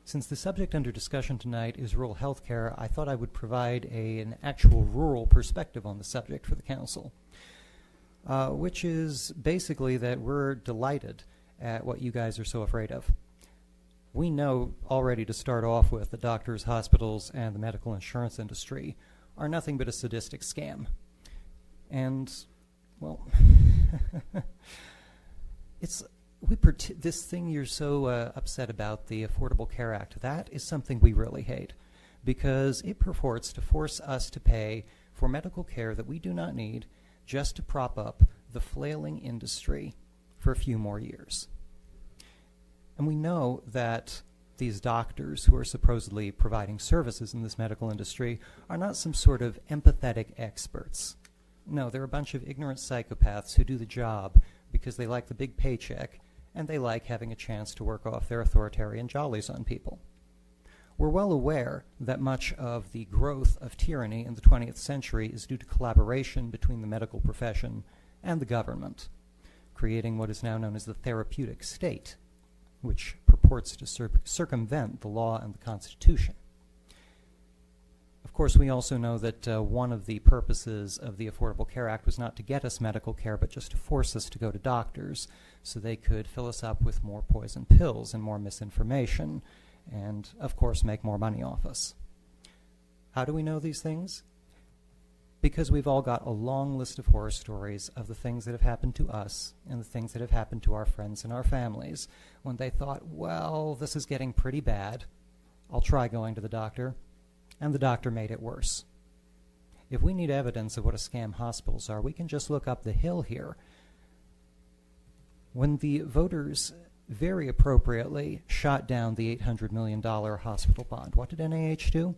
Since the subject under discussion tonight is rural health care, I thought I would provide an actual rural perspective on the subject for the Council, which is basically that we're delighted at what you guys are so afraid of. We know already to start off with that doctors, hospitals, and the medical insurance industry are nothing but a sadistic scam. And, well, this thing you're so upset about, the Affordable Care Act, that is something we really hate because it purports to force us to pay for medical care that we do not need just to prop up the flailing industry for a few more years. And we know that these doctors who are supposedly providing services in this medical industry are not some sort of empathetic experts. No, they're a bunch of ignorant psychopaths who do the job because they like the big paycheck and they like having a chance to work off their authoritarian jollies on people. We're well aware that much of the growth of tyranny in the 20th century is due to collaboration between the medical profession and the government, creating what is now known as the therapeutic state, which purports to circumvent the law and the Constitution. Of course, we also know that one of the purposes of the Affordable Care Act was not to get us medical care, but just to force us to go to doctors so they could fill us up with more poison pills and more misinformation and, of course, make more money off us. How do we know these things? Because we've all got a long list of horror stories of the things that have happened to us and the things that have happened to our friends and our families when they thought, well, this is getting pretty bad. I'll try going to the doctor. And the doctor made it worse. If we need evidence of what a scam hospitals are, we can just look up the hill here. When the voters very appropriately shot down the $800 million hospital bond, what did NIH do?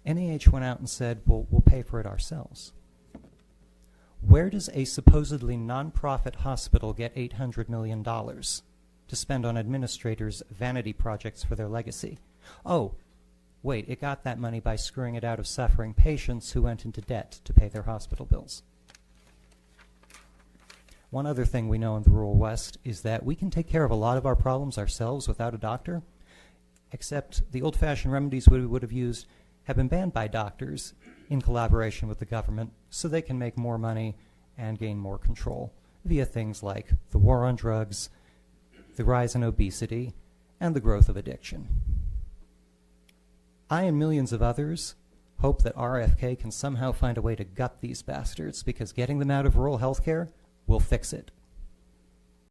NIH went out and said, well, we'll pay for it ourselves. Where does a supposedly nonprofit hospital get $800 million to spend on administrators' vanity projects for their legacy? Oh, wait, it got that money by screwing it out of suffering patients who went into debt to pay their hospital bills. One other thing we know in the rural West is that we can take care of a lot of our problems ourselves without a doctor, except the old-fashioned remedies we would have used have been banned by doctors in collaboration with the government so they can make more money and gain more control via things like the war on drugs, the rise in obesity, and the growth of addiction. I and millions of others hope that RFK can somehow find a way to gut these bastards because getting them out of rural health care will fix it.